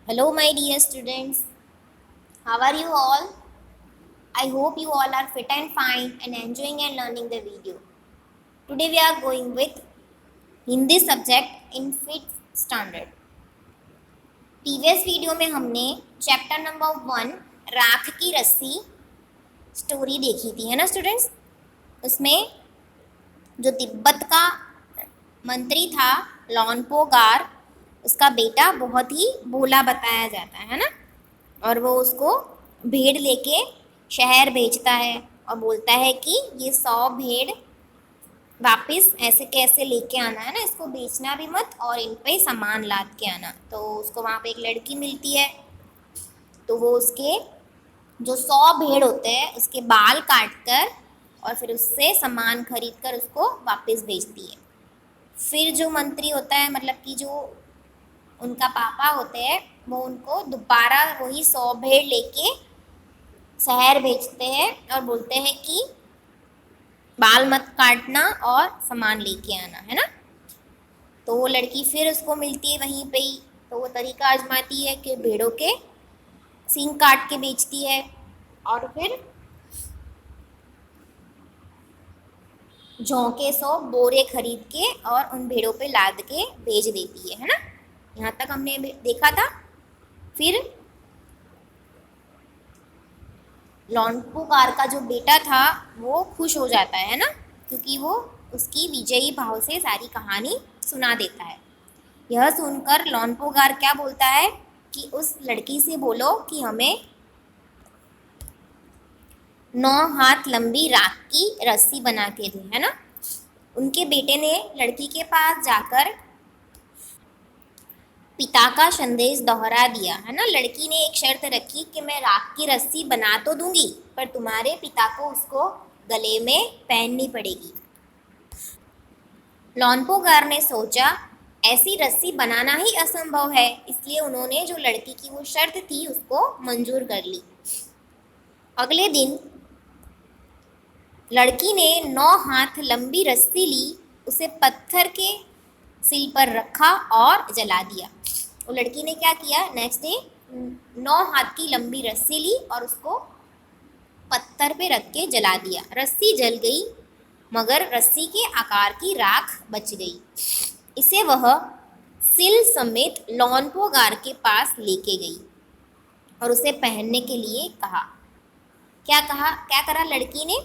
Hello, my dear students. How are you all? I hope you all are fit and fine and enjoying and learning the video. Today we are going with Hindi subject in 5th standard. Previous video में हमने chapter number 1 राख की रस्सी story देखी थी, है ना students. उसमें जो तिब्बत का मंत्री था लॉन्पोगार, उसका बेटा बहुत ही भोला बताया जाता है ना। और वो उसको भेड़ लेके शहर भेजता है और बोलता है कि ये 100 भेड़ वापस ऐसे कैसे लेके आना है ना, इसको बेचना भी मत और इन पे सामान लाद के आना। तो उसको वहाँ पे एक लड़की मिलती है, तो वो उसके जो 100 भेड़ होते हैं उसके बाल काट कर और फिर उससे सामान खरीद कर उसको वापस भेजती है। फिर जो मंत्री होता है, मतलब कि जो उनका पापा होते हैं, वो उनको दोबारा वही 100 भेड़ लेके शहर भेजते हैं और बोलते हैं कि बाल मत काटना और सामान लेके आना, है ना। तो वो लड़की फिर उसको मिलती है वहीं पे ही, तो वो तरीका आजमाती है कि भेड़ों के सींग काट के बेचती है और फिर जौ के 100 बोरे खरीद के और उन भेड़ों पे लाद के बेच देती है ना। यहाँ तक हमने देखा था। फिर लॉन्पोगार का जो बेटा था वो खुश हो जाता है ना, क्योंकि वो उसकी विजयी भाव से सारी कहानी सुना देता है। यह सुनकर लॉन्पोगार क्या बोलता है कि उस लड़की से बोलो कि हमें 9 हाथ लंबी राख की रस्सी बना के दे, है ना। उनके बेटे ने लड़की के पास जाकर पिता का संदेश दोहरा दिया, है ना। लड़की ने एक शर्त रखी कि मैं राख की रस्सी बना तो दूंगी, पर तुम्हारे पिता को उसको गले में पहननी पड़ेगी। लॉन्पोगार ने सोचा ऐसी रस्सी बनाना ही असंभव है, इसलिए उन्होंने जो लड़की की वो शर्त थी उसको मंजूर कर ली। अगले दिन लड़की ने 9 हाथ लंबी रस्सी ली, उसे पत्थर के सिल पर रखा और जला दिया। वो लड़की ने क्या किया, नेक्स्ट डे 9 हाथ की लंबी रस्सी ली और उसको पत्थर पे रख के जला दिया। रस्सी जल गई मगर रस्सी के आकार की राख बच गई। इसे वह सिल समेत लॉन्पोगार के पास लेके गई और उसे पहनने के लिए कहा। क्या करा लड़की ने,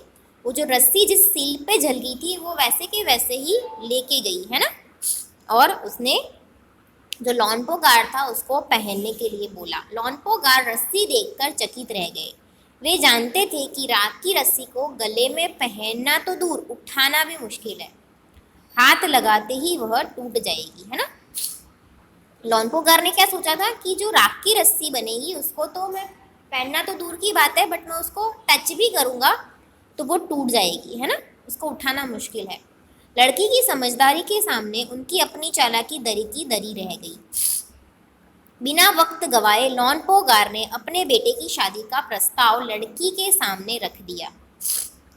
वो जो रस्सी जिस सिल पे जल गई थी वो वैसे के वैसे ही लेके गई, है ना। और उसने जो लॉन्पोगार था उसको पहनने के लिए बोला। लॉन्पोगार रस्सी देखकर चकित रह गए। वे जानते थे कि राख की रस्सी को गले में पहनना तो दूर, उठाना भी मुश्किल है। हाथ लगाते ही वह टूट जाएगी, है ना। लॉन्पोगार ने क्या सोचा था कि जो राख की रस्सी बनेगी उसको तो मैं पहनना तो दूर की बात है, बट मैं उसको टच भी करूँगा तो वो टूट जाएगी, है ना, उसको उठाना मुश्किल है। लड़की की समझदारी के सामने उनकी अपनी चालाकी दरी की दरी रह गई। बिना वक्त गवाए लॉन्पोगार ने अपने बेटे की शादी का प्रस्ताव लड़की के सामने रख दिया।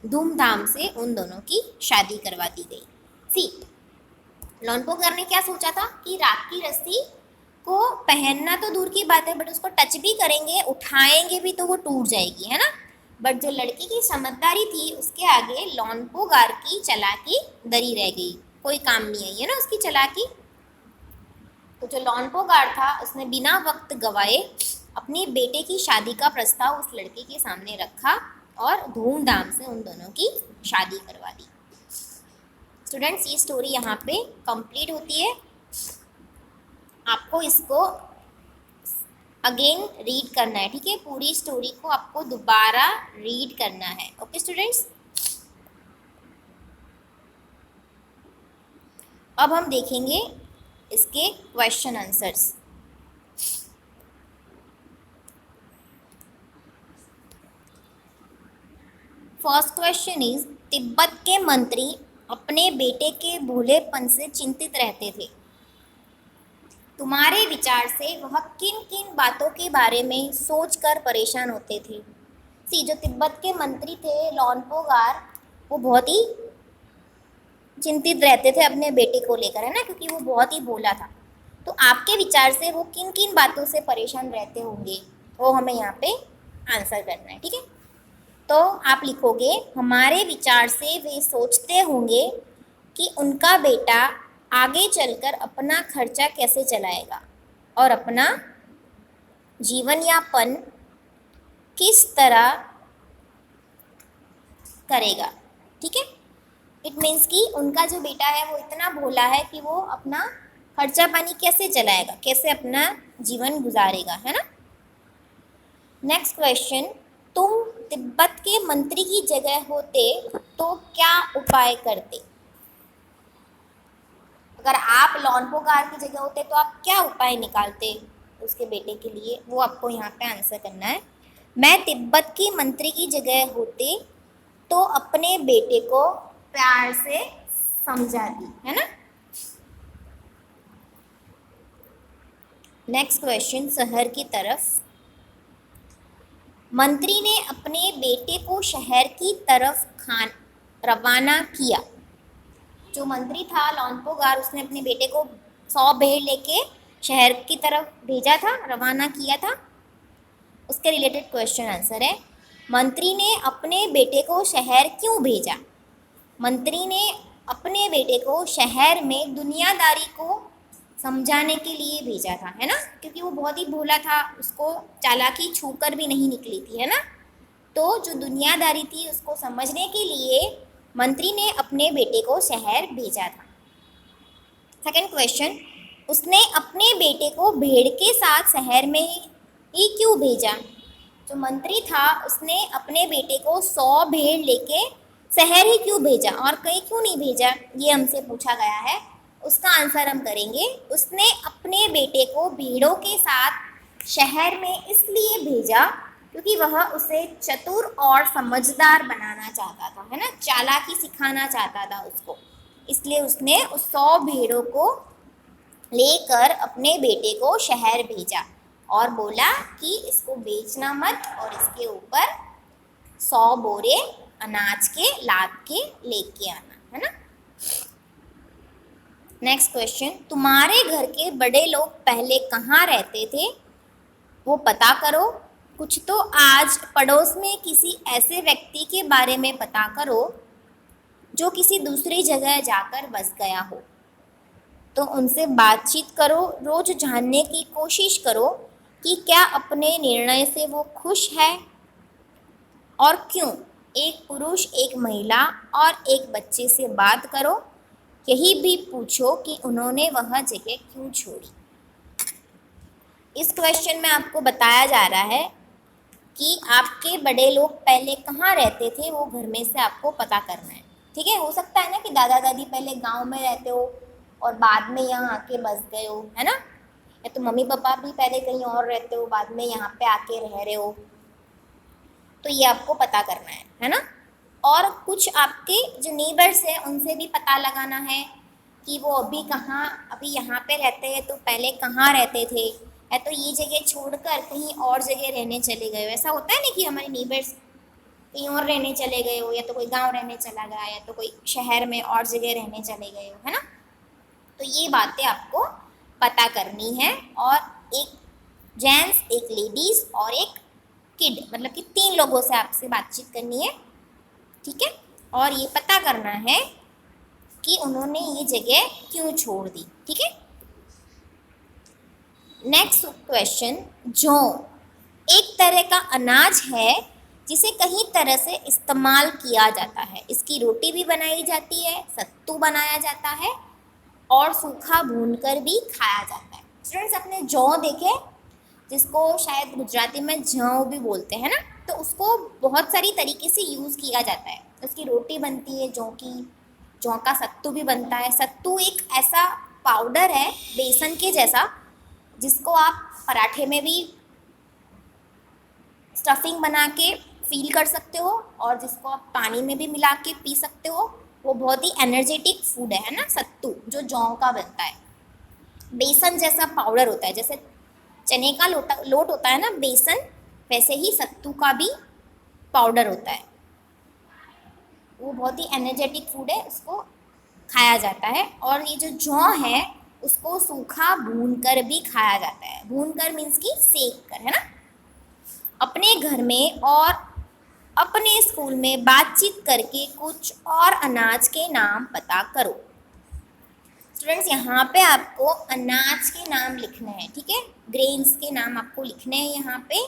धूमधाम से उन दोनों की शादी करवा दी गई। सी, लॉन्पोगार ने क्या सोचा था कि राख की रस्सी को पहनना तो दूर की बात है, बट उसको टच भी करेंगे, उठाएंगे भी तो वो टूट जाएगी, है ना। बट जो लड़की की समझदारी थी उसके आगे लॉन्पोगार की चालाकी दरी रह गई, कोई काम नहीं आई, है ना उसकी चालाकी। तो जो लॉन्पोगार था उसने बिना वक्त गवाए अपने बेटे की शादी का प्रस्ताव उस लड़की के सामने रखा और धूमधाम से उन दोनों की शादी करवा दी। स्टूडेंट्स, ये स्टोरी यहाँ पे कंप्लीट होती है। आपको इसको अगेन रीड करना है, ठीक है। पूरी स्टोरी को आपको दोबारा रीड करना है, ओके स्टूडेंट्स। अब हम देखेंगे इसके question answers. First question is, Tibet के मंत्री अपने बेटे के भोलेपन से चिंतित रहते थे। तुम्हारे विचार से वह किन किन बातों के बारे में सोचकर परेशान होते थे। सी, जो तिब्बत के मंत्री थे लॉन्पोगार, वो बहुत ही चिंतित रहते थे अपने बेटे को लेकर, है ना, क्योंकि वो बहुत ही भोला था। तो आपके विचार से वो किन किन बातों से परेशान रहते होंगे, वो हमें यहाँ पे आंसर करना है, ठीक है। तो आप लिखोगे हमारे विचार से वे सोचते होंगे कि उनका बेटा आगे चलकर अपना खर्चा कैसे चलाएगा और अपना जीवन यापन किस तरह करेगा, ठीक है। इट मीन्स कि उनका जो बेटा है वो इतना भोला है कि वो अपना खर्चा पानी कैसे चलाएगा, कैसे अपना जीवन गुजारेगा, है ना। नेक्स्ट क्वेश्चन, तुम तिब्बत के मंत्री की जगह होते तो क्या उपाय करते। अगर आप लॉन्पोगार की जगह होते तो आप क्या उपाय निकालते उसके बेटे के लिए, वो आपको यहाँ पे आंसर करना है। मैं तिब्बत की मंत्री की जगह होते तो अपने बेटे को प्यार से समझाती, है ना। नेक्स्ट क्वेश्चन, शहर की तरफ। मंत्री ने अपने बेटे को शहर की तरफ रवाना किया। जो मंत्री था लॉन्पोगार, उसने अपने बेटे को 100 भेड़ लेके शहर की तरफ भेजा था, रवाना किया था। उसके रिलेटेड क्वेश्चन आंसर है, मंत्री ने अपने बेटे को शहर क्यों भेजा। मंत्री ने अपने बेटे को शहर में दुनियादारी को समझाने के लिए भेजा था, है ना, क्योंकि वो बहुत ही भोला था, उसको चालाकी छूकर भी नहीं निकली थी, है ना। तो जो दुनियादारी थी उसको समझने के लिए मंत्री ने अपने बेटे को शहर भेजा था। सेकंड क्वेश्चन, उसने अपने बेटे को भेड़ के साथ शहर में ही क्यों भेजा। जो मंत्री था उसने अपने बेटे को 100 भेड़ लेके शहर ही क्यों भेजा और कहीं क्यों नहीं भेजा, ये हमसे पूछा गया है। उसका आंसर हम करेंगे, उसने अपने बेटे को भेड़ों के साथ शहर में इसलिए भेजा क्योंकि वह उसे चतुर और समझदार बनाना चाहता था, है ना, चालाकी सिखाना चाहता था उसको, इसलिए उसने उस 100 भेड़ों को लेकर अपने बेटे को शहर भेजा और बोला कि इसको बेचना मत और इसके ऊपर 100 बोरे अनाज के लाद के लेके आना, है ना। नेक्स्ट क्वेश्चन, तुम्हारे घर के बड़े लोग पहले कहाँ रहते थे, वो पता करो। कुछ तो आज पड़ोस में किसी ऐसे व्यक्ति के बारे में पता करो जो किसी दूसरी जगह जाकर बस गया हो। तो उनसे बातचीत करो, रोज जानने की कोशिश करो कि क्या अपने निर्णय से वो खुश है और क्यों। एक पुरुष, एक महिला और एक बच्चे से बात करो, यही भी पूछो कि उन्होंने वह जगह क्यों छोड़ी। इस क्वेश्चन में आपको बताया जा रहा है कि आपके बड़े लोग पहले कहाँ रहते थे, वो घर में से आपको पता करना है, ठीक है। हो सकता है ना कि दादा दादी पहले गांव में रहते हो और बाद में यहाँ आके बस गए हो, है ना, या तो मम्मी पापा भी पहले कहीं और रहते हो, बाद में यहाँ पे आके रह रहे हो, तो ये आपको पता करना है ना। और कुछ आपके जो नेबर्स हैं उनसे भी पता लगाना है कि वो अभी कहाँ, अभी यहाँ पे रहते हैं तो पहले कहाँ रहते थे, या तो ये जगह छोड़कर कहीं और जगह रहने चले गए हो। ऐसा होता है ना कि हमारे नेबर्स कहीं और रहने चले गए हो, या तो कोई गांव रहने चला गया, या तो कोई शहर में और जगह रहने चले गए हो, है ना। तो ये बातें आपको पता करनी है। और एक जेंट्स, एक लेडीज़ और एक किड, मतलब कि 3 लोगों से आपसे बातचीत करनी है, ठीक है। और ये पता करना है कि उन्होंने ये जगह क्यों छोड़ दी, ठीक है। नेक्स्ट क्वेश्चन, जौ एक तरह का अनाज है जिसे कई तरह से इस्तेमाल किया जाता है। इसकी रोटी भी बनाई जाती है, सत्तू बनाया जाता है और सूखा भूनकर भी खाया जाता है। स्टूडेंट्स, अपने जौ देखे, जिसको शायद गुजराती में जौ भी बोलते हैं ना, तो उसको बहुत सारी तरीके से यूज़ किया जाता है। उसकी रोटी बनती है जौ की, जौ का सत्तू भी बनता है। सत्तू एक ऐसा पाउडर है बेसन के जैसा, जिसको आप पराठे में भी स्टफिंग बना के फील कर सकते हो और जिसको आप पानी में भी मिला के पी सकते हो। वो बहुत ही एनर्जेटिक फूड है ना सत्तू, जो जौ का बनता है। बेसन जैसा पाउडर होता है, जैसे चने का लोट होता है ना बेसन, वैसे ही सत्तू का भी पाउडर होता है। वो बहुत ही एनर्जेटिक फूड है, उसको खाया जाता है। और ये जो जौ है उसको सूखा भूनकर भी खाया जाता है। भूनकर मीन्स की सेक कर, है ना। अपने घर में और अपने स्कूल में बातचीत करके कुछ और अनाज के नाम पता करो। स्टूडेंट्स यहाँ पे आपको अनाज के नाम लिखने हैं, ठीक है। ग्रेन्स के नाम आपको लिखने हैं यहाँ पे।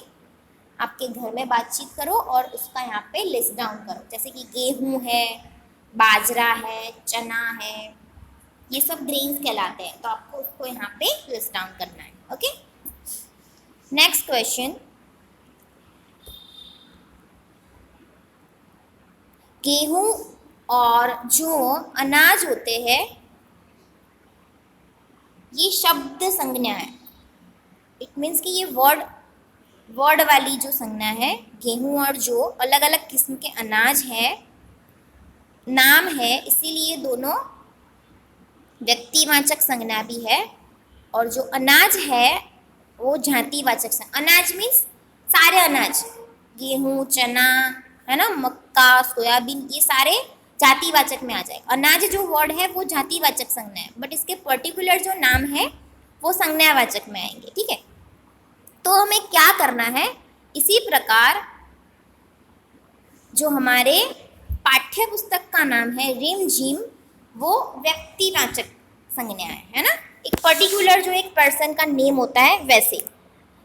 आपके घर में बातचीत करो और उसका यहाँ पे लिस्ट डाउन करो। जैसे कि गेहूं है, बाजरा है, चना है, ये सब ग्रेन्स कहलाते हैं। तो आपको उसको यहाँ पे लिस्ट डाउन करना है। Okay, next question. गेहूं और जो अनाज होते हैं ये शब्द संज्ञा है। इट मीन्स कि ये वर्ड वाली जो संज्ञा है। गेहूं और जो अलग अलग किस्म के अनाज है, नाम है, इसीलिए दोनों व्यक्तिवाचक संज्ञा भी है। और जो अनाज है वो जातिवाचक संज्ञा। अनाज मीन्स सारे अनाज, गेहूं, चना, है ना, मक्का, सोयाबीन, ये सारे जातिवाचक में आ जाएगा। अनाज जो वर्ड है वो जातिवाचक संज्ञा है, बट इसके पर्टिकुलर जो नाम है वो संज्ञावाचक में आएंगे, ठीक है। तो हमें क्या करना है, इसी प्रकार जो हमारे पाठ्य पुस्तक का नाम है रिम झिम, वो व्यक्तिवाचक संज्ञा है ना। एक पर्टिकुलर जो एक पर्सन का नेम होता है वैसे।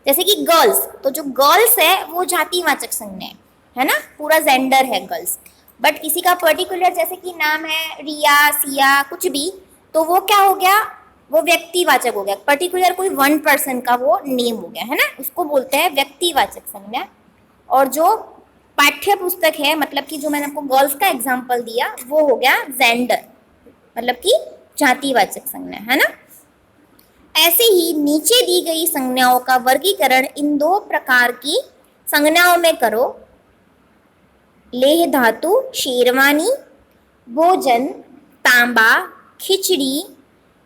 जैसे कि गर्ल्स, तो जो गर्ल्स है वो जातिवाचक संज्ञा है ना, पूरा जेंडर है गर्ल्स। बट किसी का पर्टिकुलर जैसे कि नाम है रिया, सिया, कुछ भी, तो वो क्या हो गया, वो व्यक्तिवाचक हो गया। पर्टिकुलर कोई वन पर्सन का वो नेम हो गया, है ना, उसको बोलते हैं व्यक्तिवाचक संज्ञा। और जो पाठ्य पुस्तक है, मतलब कि जो मैंने आपको गर्ल्स का एग्जाम्पल दिया, वो हो गया जेंडर, मतलब कि जातिवाचक संज्ञा, है ना। ऐसे ही नीचे दी गई संज्ञाओं का वर्गीकरण इन दो प्रकार की संज्ञाओं में करो। लेह धातु शेरवानी, भोजन तांबा, खिचड़ी,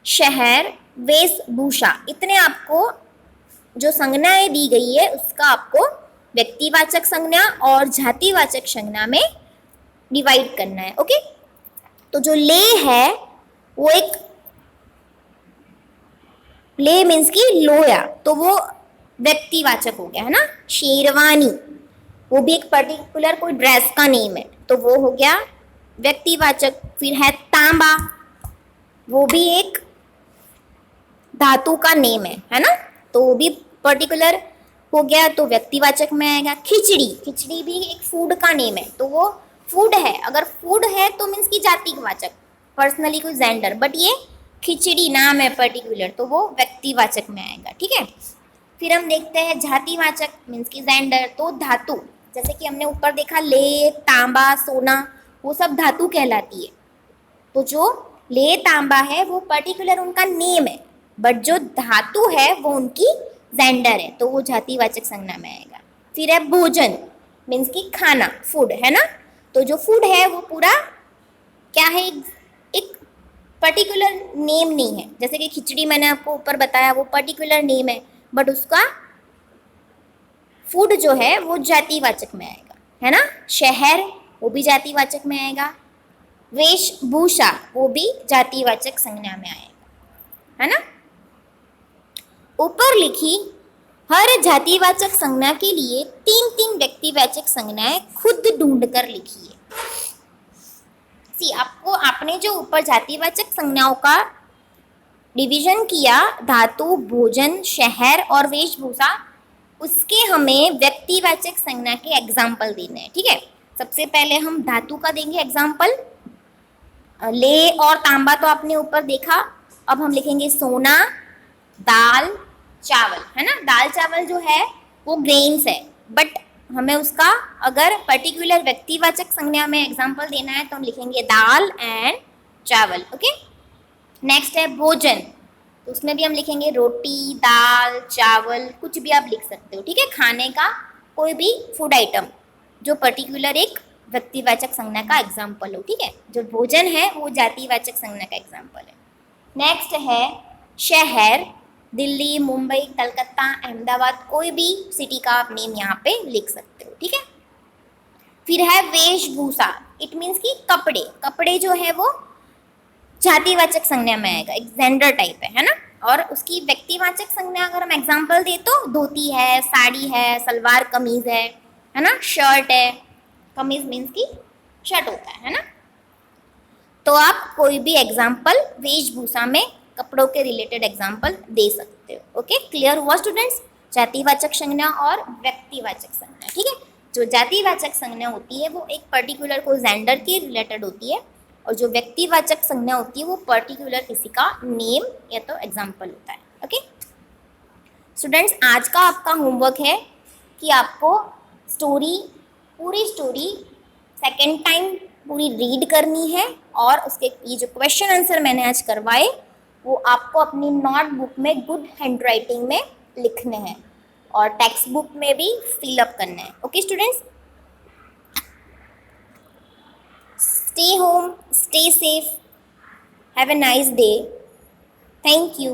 शहर, वेशभूषा। इतने आपको जो संज्ञाएं दी गई है उसका आपको व्यक्तिवाचक संज्ञा और जातिवाचक संज्ञा में डिवाइड करना है। ओके, तो जो ले है वो एक, ले मीन्स की लोया, तो वो व्यक्तिवाचक हो गया, है ना। शेरवानी वो भी एक पर्टिकुलर कोई ड्रेस का नेम है, तो वो हो गया व्यक्तिवाचक। फिर है तांबा, वो भी एक धातु का नेम है ना, तो वो भी पर्टिकुलर हो गया, तो व्यक्तिवाचक में आएगा। खिचड़ी, खिचड़ी भी एक फूड का नेम है, तो वो फूड है। अगर फूड है तो मीन्स की जातिवाचक, पर्सनली कोई जेंडर, बट ये खिचड़ी नाम है पर्टिकुलर, तो वो व्यक्तिवाचक में आएगा, ठीक है। फिर हम देखते हैं जातिवाचक मीन्स की जेंडर। तो धातु, जैसे कि हमने ऊपर देखा ले, तांबा, सोना, वो सब धातु कहलाती है। तो जो ले, तांबा है वो पर्टिकुलर उनका नेम है, बट जो धातु है वो उनकी जेंडर है, तो वो जातिवाचक संज्ञा में आएगा। फिर है भोजन मीन्स की खाना, फूड, है ना। तो जो फूड है वो पूरा क्या है, एक पर्टिकुलर नेम नहीं है। जैसे कि खिचड़ी मैंने आपको ऊपर बताया, वो पर्टिकुलर नेम है, बट उसका फूड जो है वो जातिवाचक में आएगा, है ना। शहर वो भी जातिवाचक में आएगा। वेशभूषा वो भी जातिवाचक संज्ञा में आएगा, है ना। ऊपर लिखी हर जातिवाचक संज्ञा के लिए तीन तीन व्यक्तिवाचक संज्ञाएं खुद ढूंढकर लिखिए। आपको आपने जो ऊपर जातिवाचक संज्ञाओं का डिवीजन किया, धातु, भोजन, शहर और वेशभूषा, उसके हमें व्यक्तिवाचक संज्ञा के एग्जाम्पल देने हैं, ठीक है। सबसे पहले हम धातु का देंगे एग्जाम्पल। ले और तांबा तो आपने ऊपर देखा। अब हम लिखेंगे सोना, दाल, चावल, है ना। दाल चावल जो है वो ग्रेन्स है, बट हमें उसका अगर पर्टिकुलर व्यक्तिवाचक संज्ञा में एग्जाम्पल देना है तो हम लिखेंगे दाल एंड चावल। ओके, नेक्स्ट है भोजन, तो उसमें भी हम लिखेंगे रोटी, दाल, चावल, कुछ भी आप लिख सकते हो, ठीक है। खाने का कोई भी फूड आइटम जो पर्टिकुलर एक व्यक्तिवाचक संज्ञा का एग्जाम्पल हो, ठीक है। जो भोजन है वो जातिवाचक संज्ञा का एग्जाम्पल है। नेक्स्ट है शहर, दिल्ली, मुंबई, कलकत्ता, अहमदाबाद, कोई भी सिटी का आप नेम यहाँ पे लिख सकते हो, ठीक है। फिर है वेशभूषा, इट मीन्स कि कपड़े, कपड़े जो है वो जातिवाचक संज्ञा में आएगा, एक जेंडर टाइप है ना। और उसकी व्यक्तिवाचक संज्ञा अगर हम एग्जांपल दे तो धोती है, साड़ी है, सलवार कमीज है ना, शर्ट है। कमीज मीन्स की शर्ट होता है ना। तो आप कोई भी एग्जाम्पल वेशभूषा में कपड़ों के रिलेटेड एग्जाम्पल दे सकते हो। ओके, क्लियर हुआ स्टूडेंट्स? जातिवाचक संज्ञा और व्यक्तिवाचक संज्ञा, ठीक है। जो जातिवाचक संज्ञा होती है वो एक पर्टिकुलर को जेंडर के रिलेटेड होती है, और जो व्यक्तिवाचक संज्ञा होती है वो पर्टिकुलर किसी का नेम या तो एग्जाम्पल होता है। ओके स्टूडेंट्स, आज का आपका होमवर्क है कि आपको पूरी स्टोरी सेकेंड टाइम पूरी रीड करनी है, और उसके ये जो क्वेश्चन आंसर मैंने आज करवाए वो आपको अपनी नोटबुक में गुड हैंडराइटिंग में लिखने हैं, और टेक्स्ट बुक में भी फिल अप करना है। Okay students, stay home, stay safe, have a nice day. Thank you.